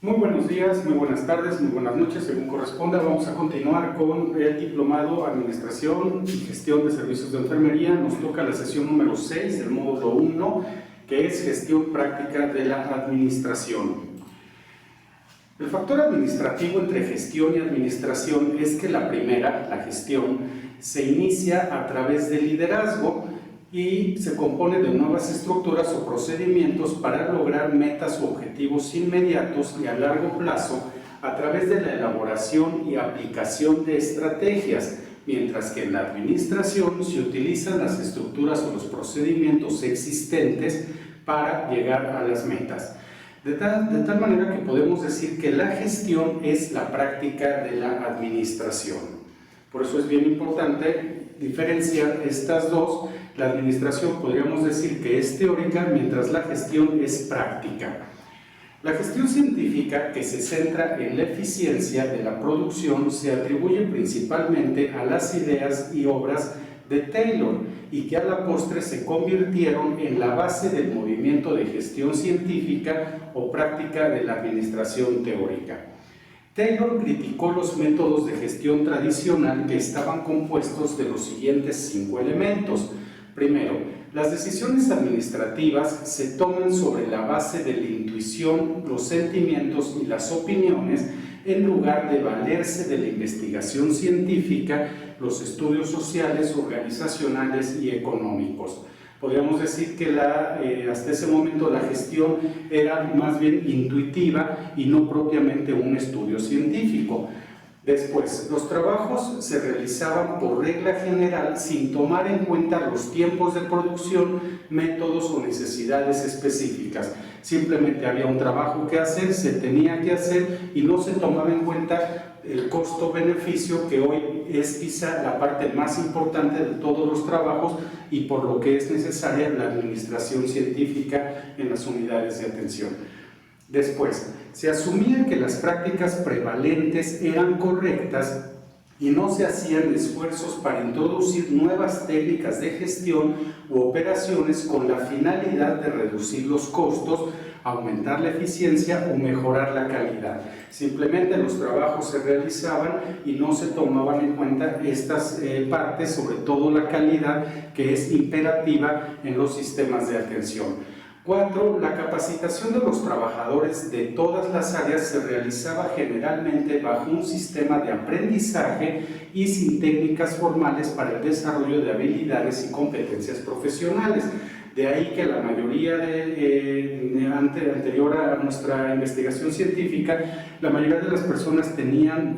Muy buenos días, muy buenas tardes, muy buenas noches, según corresponda. Vamos a continuar con el Diplomado Administración y Gestión de Servicios de Enfermería. Nos toca la sesión número 6 del módulo 1, que es Gestión Práctica de la Administración. El factor administrativo entre gestión y administración es que la primera, la gestión, se inicia a través del liderazgo y se compone de nuevas estructuras o procedimientos para lograr metas o objetivos inmediatos y a largo plazo a través de la elaboración y aplicación de estrategias, mientras que en la administración se utilizan las estructuras o los procedimientos existentes para llegar a las metas. De tal manera que podemos decir que la gestión es la práctica de la administración. Por eso es bien importante diferenciar estas dos. La administración podríamos decir que es teórica, mientras la gestión es práctica. La gestión científica, que se centra en la eficiencia de la producción, se atribuye principalmente a las ideas y obras de Taylor y que a la postre se convirtieron en la base del movimiento de gestión científica o práctica de la administración teórica. Taylor criticó los métodos de gestión tradicional que estaban compuestos de los siguientes 5 elementos. Primero, las decisiones administrativas se toman sobre la base de la intuición, los sentimientos y las opiniones, en lugar de valerse de la investigación científica, los estudios sociales, organizacionales y económicos. Podríamos decir que hasta ese momento la gestión era más bien intuitiva y no propiamente un estudio científico. Después, los trabajos se realizaban por regla general sin tomar en cuenta los tiempos de producción, métodos o necesidades específicas. Simplemente había un trabajo que hacer, se tenía que hacer y no se tomaba en cuenta el costo-beneficio, que hoy es quizá la parte más importante de todos los trabajos y por lo que es necesaria la administración científica en las unidades de atención. Después, se asumía que las prácticas prevalentes eran correctas y no se hacían esfuerzos para introducir nuevas técnicas de gestión u operaciones con la finalidad de reducir los costos, aumentar la eficiencia o mejorar la calidad. Simplemente los trabajos se realizaban y no se tomaban en cuenta estas partes, sobre todo la calidad, que es imperativa en los sistemas de atención. 4. La capacitación de los trabajadores de todas las áreas se realizaba generalmente bajo un sistema de aprendizaje y sin técnicas formales para el desarrollo de habilidades y competencias profesionales. De ahí que la mayoría anterior a nuestra investigación científica, la mayoría de las personas tenían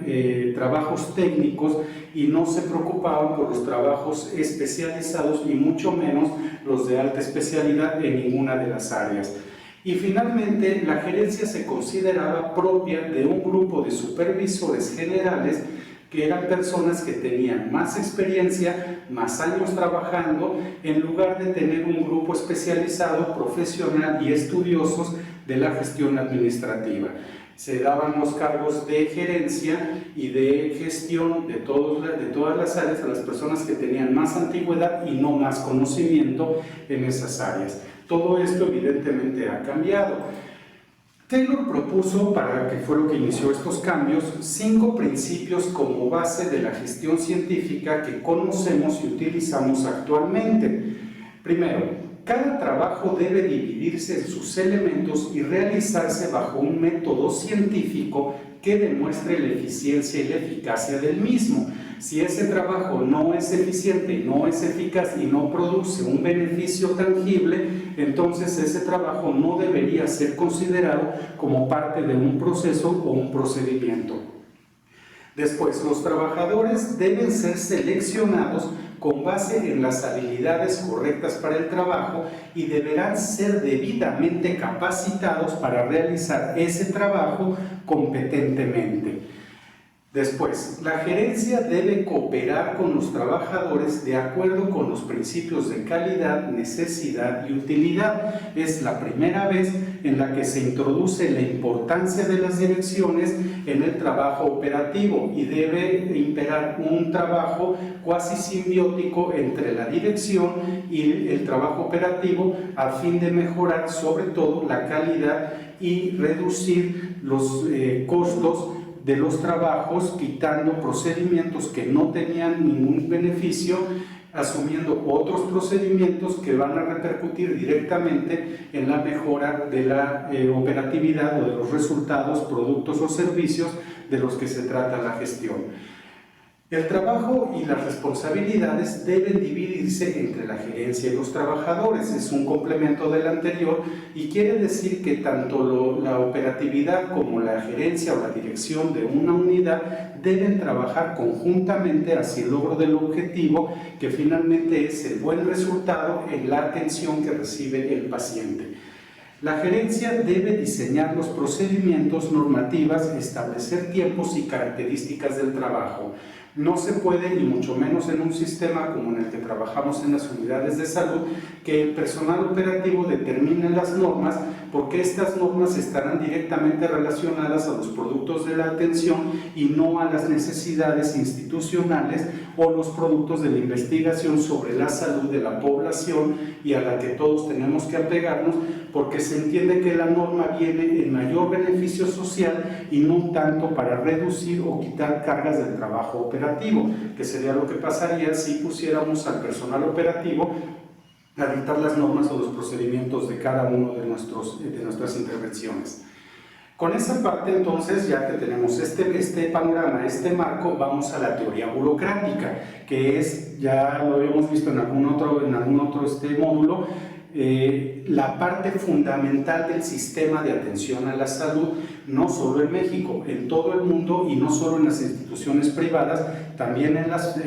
trabajos técnicos y no se preocupaban por los trabajos especializados y mucho menos los de alta especialidad en ninguna de las áreas. Y finalmente, la gerencia se consideraba propia de un grupo de supervisores generales que eran personas que tenían más experiencia, más años trabajando, en lugar de tener un grupo especializado, profesional y estudiosos de la gestión administrativa. Se daban los cargos de gerencia y de gestión de todas las áreas a las personas que tenían más antigüedad y no más conocimiento en esas áreas. Todo esto evidentemente ha cambiado. Taylor propuso, para que fue lo que inició estos cambios, 5 principios como base de la gestión científica que conocemos y utilizamos actualmente. Primero, cada trabajo debe dividirse en sus elementos y realizarse bajo un método científico que demuestre la eficiencia y la eficacia del mismo. Si ese trabajo no es eficiente, no es eficaz y no produce un beneficio tangible, entonces ese trabajo no debería ser considerado como parte de un proceso o un procedimiento. Después, los trabajadores deben ser seleccionados con base en las habilidades correctas para el trabajo y deberán ser debidamente capacitados para realizar ese trabajo competentemente. Después, la gerencia debe cooperar con los trabajadores de acuerdo con los principios de calidad, necesidad y utilidad. Es la primera vez en la que se introduce la importancia de las direcciones en el trabajo operativo y debe imperar un trabajo cuasi simbiótico entre la dirección y el trabajo operativo a fin de mejorar sobre todo la calidad y reducir los costos de los trabajos, quitando procedimientos que no tenían ningún beneficio, asumiendo otros procedimientos que van a repercutir directamente en la mejora de la operatividad o de los resultados, productos o servicios de los que se trata la gestión. El trabajo y las responsabilidades deben dividirse entre la gerencia y los trabajadores. Es un complemento del anterior y quiere decir que tanto la operatividad como la gerencia o la dirección de una unidad deben trabajar conjuntamente hacia el logro del objetivo, que finalmente es el buen resultado en la atención que recibe el paciente. La gerencia debe diseñar los procedimientos, normativas, establecer tiempos y características del trabajo. No se puede, y mucho menos en un sistema como en el que trabajamos en las unidades de salud, que el personal operativo determine las normas, porque estas normas estarán directamente relacionadas a los productos de la atención y no a las necesidades institucionales o los productos de la investigación sobre la salud de la población y a la que todos tenemos que apegarnos, porque se entiende que la norma viene en mayor beneficio social y no tanto para reducir o quitar cargas del trabajo operativo, que sería lo que pasaría si pusiéramos al personal operativo a dictar las normas o los procedimientos de cada uno de nuestras intervenciones. Con esa parte, entonces, ya que tenemos este panorama, este marco, vamos a la teoría burocrática, que es, ya lo habíamos visto en algún otro módulo, la parte fundamental del sistema de atención a la salud, no solo en México, en todo el mundo, y no solo en las instituciones privadas, también en las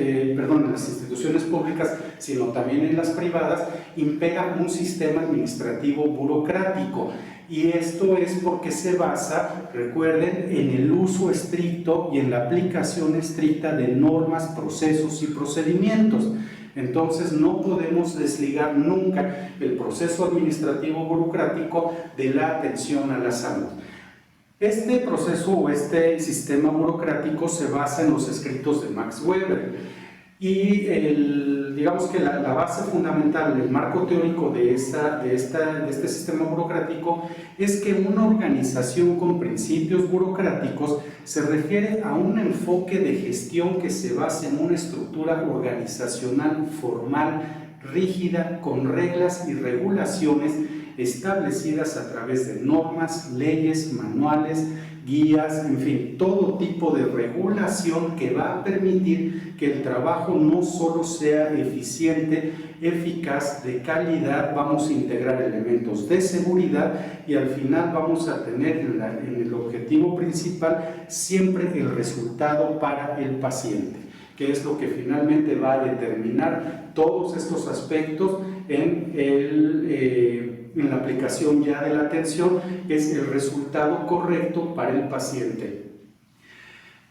instituciones públicas, sino también en las privadas, impera un sistema administrativo burocrático. Y esto es porque se basa, recuerden, en el uso estricto y en la aplicación estricta de normas, procesos y procedimientos. Entonces no podemos desligar nunca el proceso administrativo burocrático de la atención a la salud. Este proceso o este sistema burocrático se basa en los escritos de Max Weber. Y digamos que la base fundamental, el marco teórico de este sistema burocrático es que una organización con principios burocráticos se refiere a un enfoque de gestión que se basa en una estructura organizacional formal, rígida, con reglas y regulaciones establecidas a través de normas, leyes, manuales, guías, en fin, todo tipo de regulación que va a permitir que el trabajo no solo sea eficiente, eficaz, de calidad, vamos a integrar elementos de seguridad y al final vamos a tener en el objetivo principal siempre el resultado para el paciente, que es lo que finalmente va a determinar todos estos aspectos en la aplicación ya de la atención, es el resultado correcto para el paciente.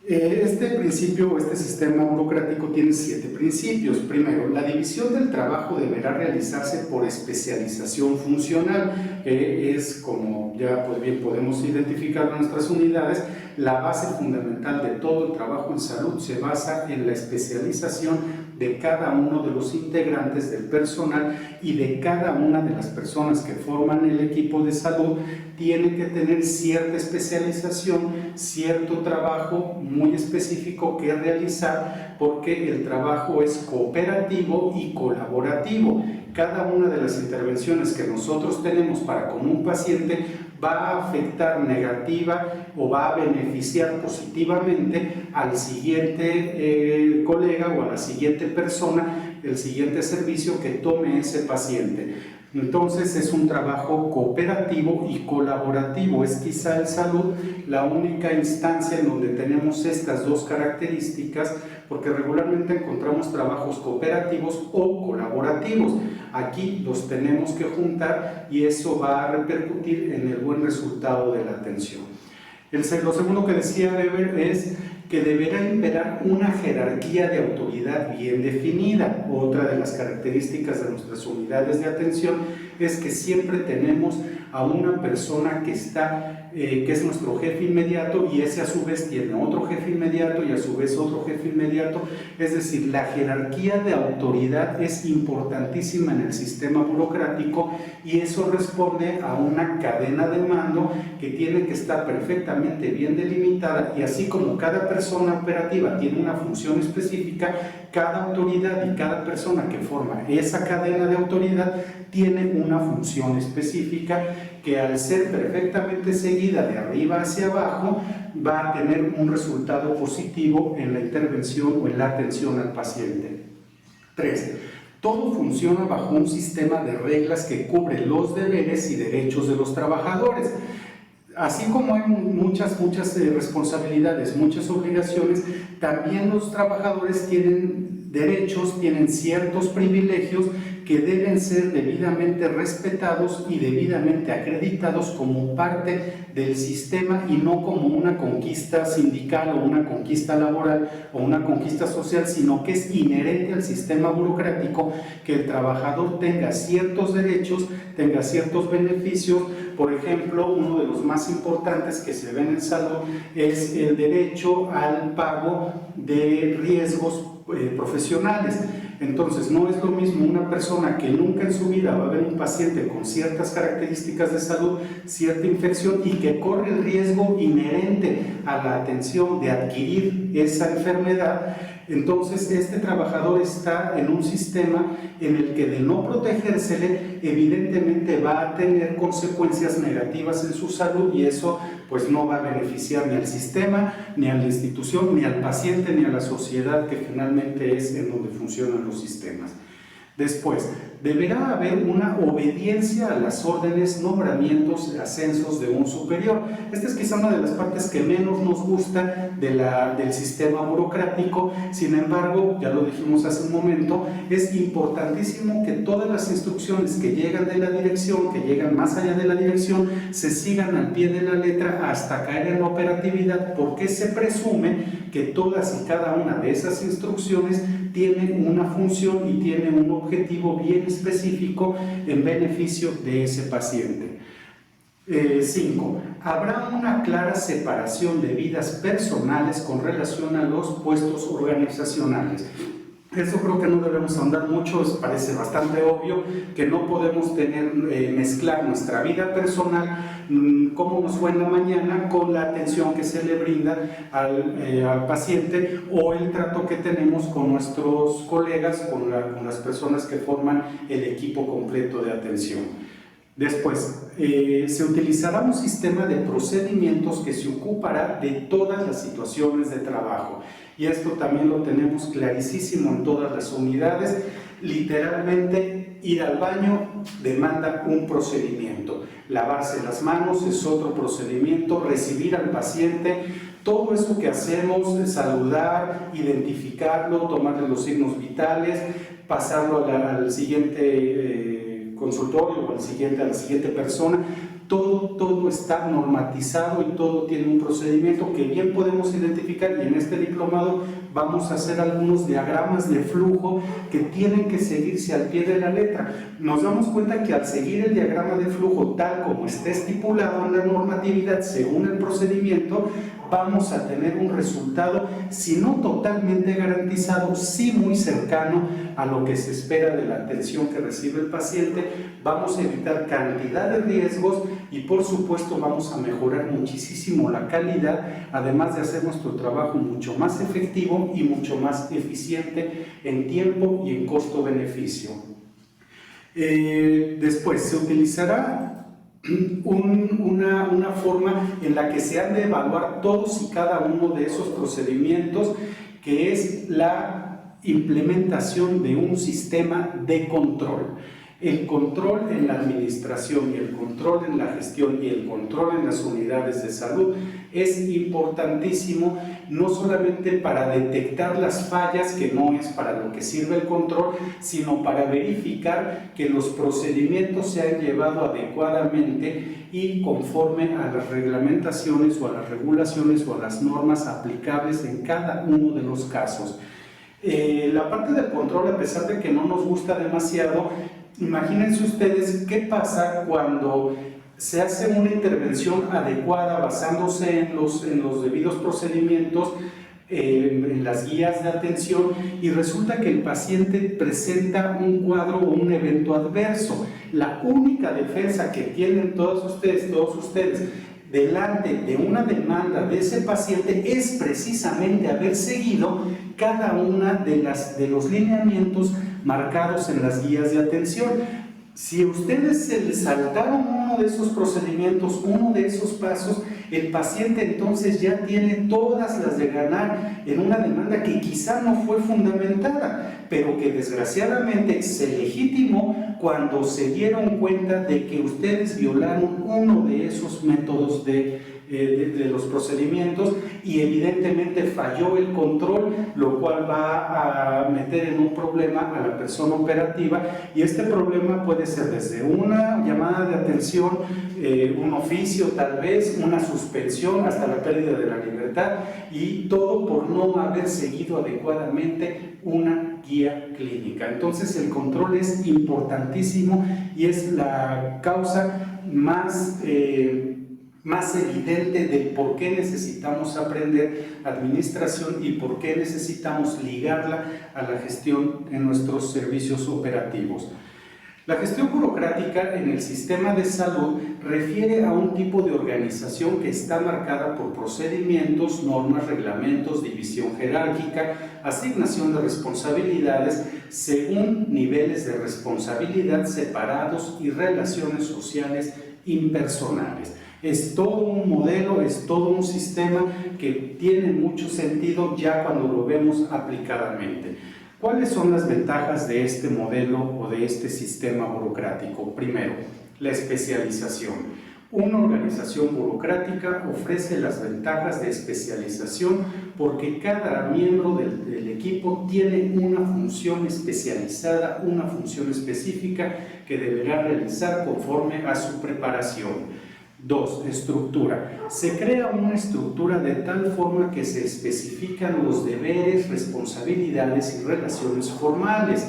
Este principio, este sistema burocrático tiene 7 principios. Primero, la división del trabajo deberá realizarse por especialización funcional, es como ya pues bien podemos identificar en nuestras unidades, la base fundamental de todo el trabajo en salud se basa en la especialización de cada uno de los integrantes del personal y de cada una de las personas que forman el equipo de salud. Tiene que tener cierta especialización, cierto trabajo muy específico que realizar, porque el trabajo es cooperativo y colaborativo. Cada una de las intervenciones que nosotros tenemos para con un paciente va a afectar negativa o va a beneficiar positivamente al siguiente colega o a la siguiente persona, el siguiente servicio que tome ese paciente. Entonces es un trabajo cooperativo y colaborativo. Es quizá en salud la única instancia en donde tenemos estas dos características, porque regularmente encontramos trabajos cooperativos o colaborativos. Aquí los tenemos que juntar y eso va a repercutir en el buen resultado de la atención. Lo segundo que decía Weber es que deberá imperar una jerarquía de autoridad bien definida. Otra de las características de nuestras unidades de atención es que siempre tenemos a una persona que es nuestro jefe inmediato, y ese a su vez tiene otro jefe inmediato y a su vez otro jefe inmediato. Es decir, la jerarquía de autoridad es importantísima en el sistema burocrático, y eso responde a una cadena de mando que tiene que estar perfectamente bien delimitada, y así como cada persona operativa tiene una función específica, cada autoridad y cada persona que forma esa cadena de autoridad tiene una función específica que, al ser perfectamente seguida de arriba hacia abajo, va a tener un resultado positivo en la intervención o en la atención al paciente. 3. Todo funciona bajo un sistema de reglas que cubre los deberes y derechos de los trabajadores. Así como hay muchas responsabilidades, muchas obligaciones, también los trabajadores tienen derechos, tienen ciertos privilegios que deben ser debidamente respetados y debidamente acreditados como parte del sistema, y no como una conquista sindical o una conquista laboral o una conquista social, sino que es inherente al sistema burocrático que el trabajador tenga ciertos derechos, tenga ciertos beneficios. Por ejemplo, uno de los más importantes que se ven en salud es el derecho al pago de riesgos profesionales. Entonces, no es lo mismo una persona que nunca en su vida va a ver un paciente con ciertas características de salud, cierta infección, y que corre el riesgo inherente a la atención de adquirir esa enfermedad. Entonces, este trabajador está en un sistema en el que, de no protegérsele, evidentemente va a tener consecuencias negativas en su salud, y eso pues no va a beneficiar ni al sistema, ni a la institución, ni al paciente, ni a la sociedad, que finalmente es en donde funcionan los sistemas. Después, deberá haber una obediencia a las órdenes, nombramientos, ascensos de un superior. Esta es quizá una de las partes que menos nos gusta del sistema burocrático. Sin embargo, ya lo dijimos hace un momento, es importantísimo que todas las instrucciones que llegan de la dirección, que llegan más allá de la dirección, se sigan al pie de la letra hasta caer en la operatividad, porque se presume que todas y cada una de esas instrucciones tienen una función y tienen un objetivo bien específico en beneficio de ese paciente. 5. Habrá una clara separación de vidas personales con relación a los puestos organizacionales. Eso creo que no debemos ahondar mucho, parece bastante obvio que no podemos mezclar nuestra vida personal, cómo nos fue en la mañana, con la atención que se le brinda al paciente, o el trato que tenemos con nuestros colegas, con las personas que forman el equipo completo de atención. Después, se utilizará un sistema de procedimientos que se ocupará de todas las situaciones de trabajo. Y esto también lo tenemos clarísimo en todas las unidades. Literalmente, ir al baño demanda un procedimiento. Lavarse las manos es otro procedimiento. Recibir al paciente, todo eso que hacemos, saludar, identificarlo, tomarle los signos vitales, pasarlo al siguiente consultorio o a la siguiente persona. Todo está normatizado y todo tiene un procedimiento que bien podemos identificar, y en este diplomado vamos a hacer algunos diagramas de flujo que tienen que seguirse al pie de la letra. Nos damos cuenta que al seguir el diagrama de flujo tal como está estipulado en la normatividad según el procedimiento, vamos a tener un resultado, si no totalmente garantizado, sí muy cercano a lo que se espera de la atención que recibe el paciente. Vamos a evitar cantidad de riesgos y, por supuesto, vamos a mejorar muchísimo la calidad, además de hacer nuestro trabajo mucho más efectivo y mucho más eficiente en tiempo y en costo-beneficio. Después, se utilizará una forma en la que se han de evaluar todos y cada uno de esos procedimientos, que es la implementación de un sistema de control. El control en la administración y el control en la gestión y el control en las unidades de salud es importantísimo, no solamente para detectar las fallas, que no es para lo que sirve el control, sino para verificar que los procedimientos se han llevado adecuadamente y conforme a las reglamentaciones o a las regulaciones o a las normas aplicables en cada uno de los casos. La parte del control, a pesar de que no nos gusta demasiado, imagínense ustedes qué pasa cuando se hace una intervención adecuada basándose en los debidos procedimientos, en las guías de atención, y resulta que el paciente presenta un cuadro o un evento adverso. La única defensa que tienen todos ustedes delante de una demanda de ese paciente es precisamente haber seguido cada una de los lineamientos marcados en las guías de atención. Si ustedes se les saltaron uno de esos procedimientos, uno de esos pasos, el paciente entonces ya tiene todas las de ganar en una demanda que quizá no fue fundamentada, pero que desgraciadamente se legitimó cuando se dieron cuenta de que ustedes violaron uno de esos métodos de los procedimientos, y evidentemente falló el control, lo cual va a meter en un problema a la persona operativa, y este problema puede ser desde una llamada de atención, un oficio tal vez, una suspensión, hasta la pérdida de la libertad, y todo por no haber seguido adecuadamente una guía clínica. Entonces el control es importantísimo y es la causa más evidente de por qué necesitamos aprender administración y por qué necesitamos ligarla a la gestión en nuestros servicios operativos. La gestión burocrática en el sistema de salud refiere a un tipo de organización que está marcada por procedimientos, normas, reglamentos, división jerárquica, asignación de responsabilidades según niveles de responsabilidad separados y relaciones sociales impersonales. Es todo un modelo, es todo un sistema que tiene mucho sentido ya cuando lo vemos aplicadamente. ¿Cuáles son las ventajas de este modelo o de este sistema burocrático? Primero, la especialización. Una organización burocrática ofrece las ventajas de especialización porque cada miembro del equipo tiene una función especializada, una función específica que deberá realizar conforme a su preparación. 2. Estructura. Se crea una estructura de tal forma que se especifican los deberes, responsabilidades y relaciones formales.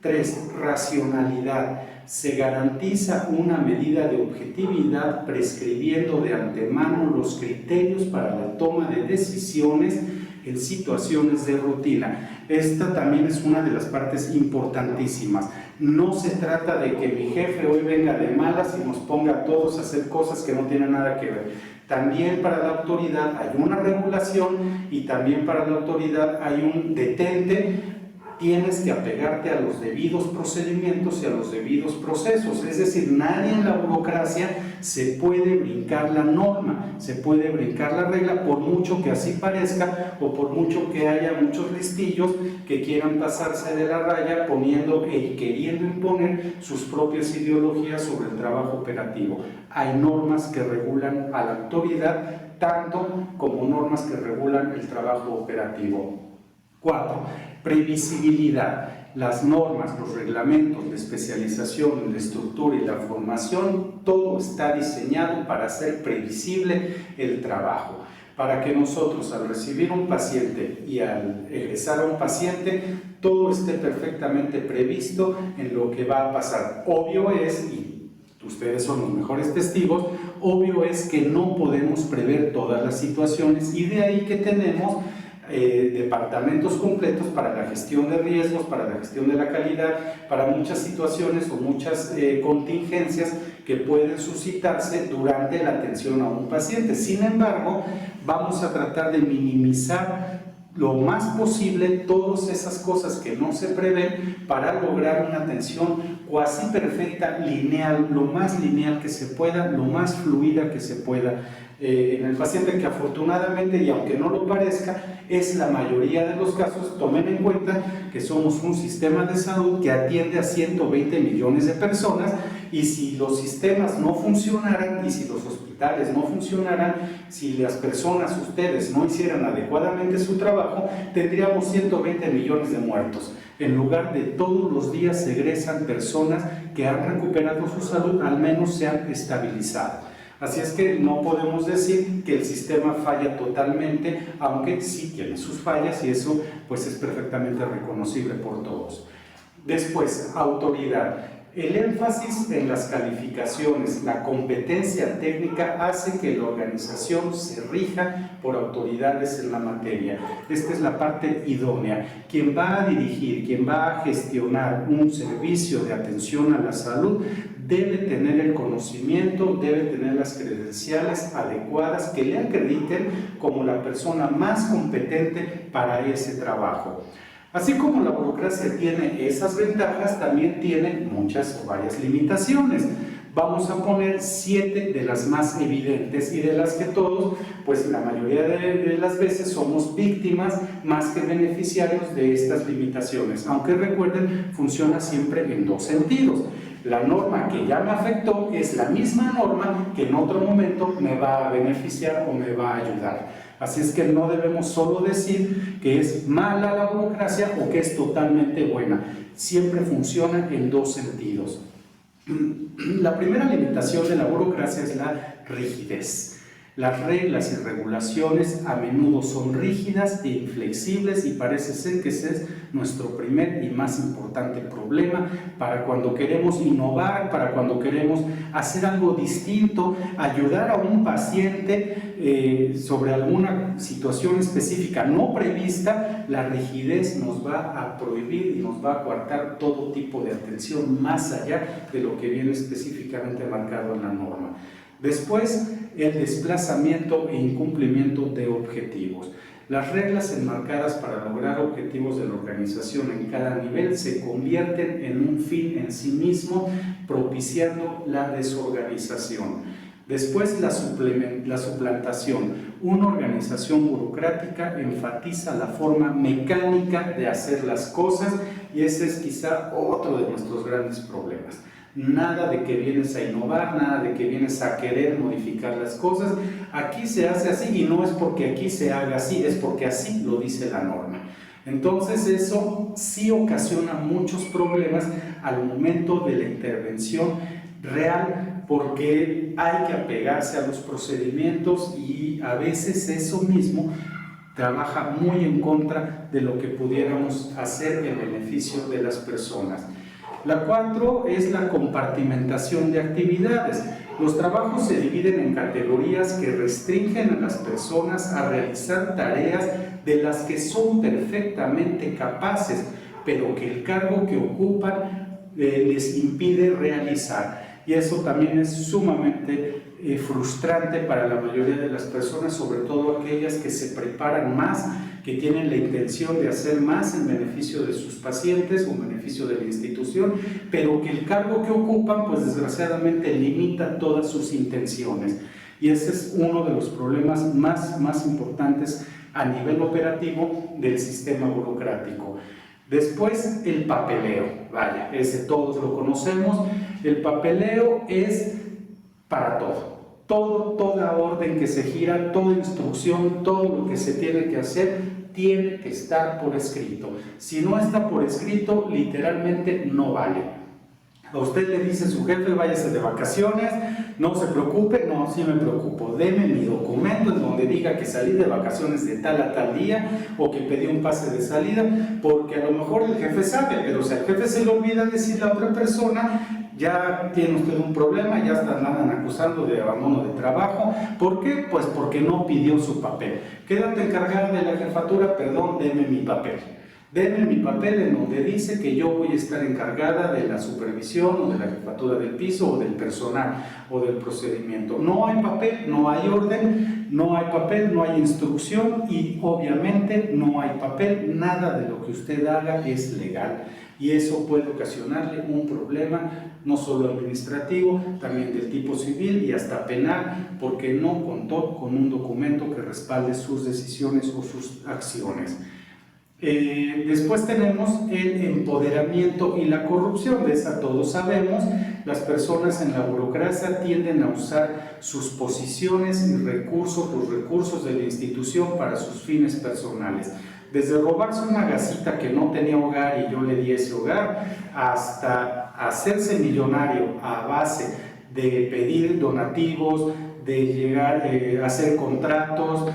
3. Racionalidad. Se garantiza una medida de objetividad prescribiendo de antemano los criterios para la toma de decisiones en situaciones de rutina. Esta también es una de las partes importantísimas. No se trata de que mi jefe hoy venga de malas y nos ponga a todos a hacer cosas que no tienen nada que ver. También para la autoridad hay una regulación y también para la autoridad hay un detente. Tienes que apegarte a los debidos procedimientos y a los debidos procesos. Es decir, nadie en la burocracia se puede brincar la norma, se puede brincar la regla, por mucho que así parezca o por mucho que haya muchos listillos que quieran pasarse de la raya poniendo y queriendo imponer sus propias ideologías sobre el trabajo operativo. Hay normas que regulan a la autoridad tanto como normas que regulan el trabajo operativo. 4. Previsibilidad. Las normas, los reglamentos, la especialización, la estructura y la formación, todo está diseñado para hacer previsible el trabajo, para que nosotros al recibir un paciente y al egresar a un paciente, todo esté perfectamente previsto en lo que va a pasar. Obvio es, y ustedes son los mejores testigos, obvio es que no podemos prever todas las situaciones, y de ahí que tenemos departamentos completos para la gestión de riesgos, para la gestión de la calidad, para muchas situaciones o muchas contingencias que pueden suscitarse durante la atención a un paciente. Sin embargo, vamos a tratar de minimizar lo más posible todas esas cosas que no se prevén para lograr una atención cuasi perfecta, lineal, lo más lineal que se pueda, lo más fluida que se pueda en el paciente, que afortunadamente, y aunque no lo parezca, es la mayoría de los casos. Tomen en cuenta que somos un sistema de salud que atiende a 120 millones de personas, y si los sistemas no funcionaran, y si los hospitales no funcionaran, si las personas, ustedes, no hicieran adecuadamente su trabajo, tendríamos 120 millones de muertos. En lugar de todos los días se egresan personas que han recuperado su salud, al menos se han estabilizado. Así es que no podemos decir que el sistema falla totalmente, aunque sí tiene sus fallas, y eso pues es perfectamente reconocible por todos. Después, autoridad. El énfasis en las calificaciones, la competencia técnica, hace que la organización se rija por autoridades en la materia. Esta es la parte idónea. Quien va a dirigir, quien va a gestionar un servicio de atención a la salud, debe tener el conocimiento, debe tener las credenciales adecuadas que le acrediten como la persona más competente para ese trabajo. Así como la burocracia tiene esas ventajas, también tiene muchas o varias limitaciones. Vamos a poner 7 de las más evidentes, y de las que todos, pues la mayoría de las veces, somos víctimas más que beneficiarios de estas limitaciones. Aunque recuerden, funciona siempre en dos sentidos. La norma que ya me afectó es la misma norma que en otro momento me va a beneficiar o me va a ayudar. Así es que no debemos solo decir que es mala la burocracia o que es totalmente buena. Siempre funciona en dos sentidos. La primera limitación de la burocracia es la rigidez. Las reglas y regulaciones a menudo son rígidas e inflexibles, y parece ser que ese es nuestro primer y más importante problema para cuando queremos innovar, para cuando queremos hacer algo distinto, ayudar a un paciente sobre alguna situación específica no prevista. La rigidez nos va a prohibir y nos va a coartar todo tipo de atención más allá de lo que viene específicamente marcado en la norma. Después, el desplazamiento e incumplimiento de objetivos. Las reglas enmarcadas para lograr objetivos de la organización en cada nivel se convierten en un fin en sí mismo, propiciando la desorganización. Después, la suplantación. Una organización burocrática enfatiza la forma mecánica de hacer las cosas, y ese es quizá otro de nuestros grandes problemas. Nada de que vienes a innovar, nada de que vienes a querer modificar las cosas. Aquí se hace así, y no es porque aquí se haga así, es porque así lo dice la norma. Entonces eso sí ocasiona muchos problemas al momento de la intervención real, porque hay que apegarse a los procedimientos, y a veces eso mismo trabaja muy en contra de lo que pudiéramos hacer en beneficio de las personas. La 4 es la compartimentación de actividades. Los trabajos se dividen en categorías que restringen a las personas a realizar tareas de las que son perfectamente capaces, pero que el cargo que ocupan les impide realizar. Y eso también es sumamente frustrante para la mayoría de las personas, sobre todo aquellas que se preparan más, que tienen la intención de hacer más en beneficio de sus pacientes o en beneficio de la institución, pero que el cargo que ocupan, pues desgraciadamente limita todas sus intenciones. Y ese es uno de los problemas más importantes a nivel operativo del sistema burocrático. Después, el papeleo. Vaya, ese todos lo conocemos. El papeleo es para todo. Toda orden que se gira, toda instrucción, todo lo que se tiene que hacer, tiene que estar por escrito. Si no está por escrito, literalmente no vale. A usted le dice su jefe, váyase de vacaciones, no se preocupe. No, sí me preocupo. Deme mi documento en donde diga que salí de vacaciones de tal a tal día, o que pedí un pase de salida, porque a lo mejor el jefe sabe, pero si al jefe se le olvida decirle a otra persona, ya tiene usted un problema, ya andan acusando de abandono de trabajo. ¿Por qué? Pues porque no pidió su papel. Quédate encargada de la jefatura, perdón, deme mi papel. Deme mi papel en donde dice que yo voy a estar encargada de la supervisión o de la jefatura del piso o del personal o del procedimiento. No hay papel, no hay orden, no hay papel, no hay instrucción, y obviamente no hay papel. Nada de lo que usted haga es legal. y eso puede ocasionarle un problema no solo administrativo, también del tipo civil y hasta penal, porque no contó con un documento que respalde sus decisiones o sus acciones. Después tenemos el empoderamiento y la corrupción. De esa todos sabemos. Las personas en la burocracia tienden a usar sus posiciones y recursos, los recursos de la institución para sus fines personales. Desde robarse una gasita que no tenía hogar y yo le di ese hogar, hasta hacerse millonario a base de pedir donativos, de llegar a hacer contratos.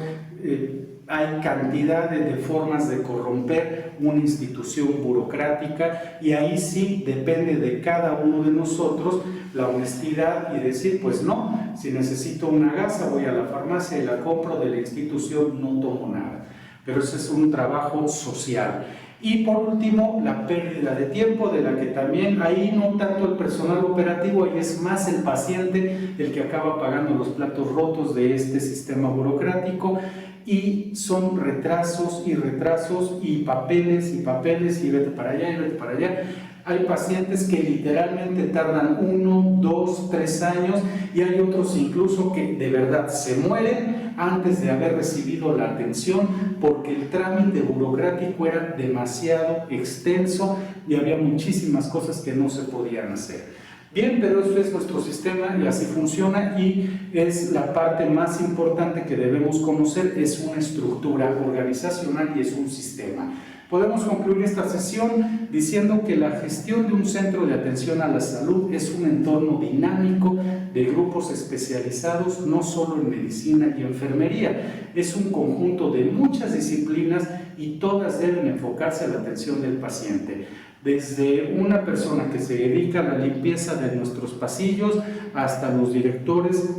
Hay cantidad de formas de corromper una institución burocrática, y ahí sí depende de cada uno de nosotros la honestidad y decir, pues no, si necesito una gasa voy a la farmacia y la compro, de la institución no tomo nada. Pero ese es un trabajo social. Y por último, la pérdida de tiempo, de la que también ahí no tanto el personal operativo, ahí es más el paciente el que acaba pagando los platos rotos de este sistema burocrático, y son retrasos y papeles y vete para allá y vete para allá. Hay pacientes que literalmente tardan 1, 2, 3 años, y hay otros incluso que de verdad se mueren antes de haber recibido la atención, porque el trámite burocrático era demasiado extenso y había muchísimas cosas que no se podían hacer. Bien, pero eso es nuestro sistema y así funciona, y es la parte más importante que debemos conocer. Es una estructura organizacional y es un sistema. Podemos concluir esta sesión diciendo que la gestión de un centro de atención a la salud es un entorno dinámico de grupos especializados, no solo en medicina y enfermería. Es un conjunto de muchas disciplinas y todas deben enfocarse a la atención del paciente. Desde una persona que se dedica a la limpieza de nuestros pasillos hasta los directores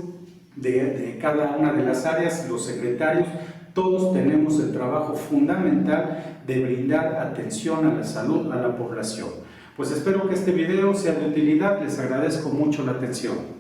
de cada una de las áreas, los secretarios, todos tenemos el trabajo fundamental de brindar atención a la salud a la población. Pues espero que este video sea de utilidad. Les agradezco mucho la atención.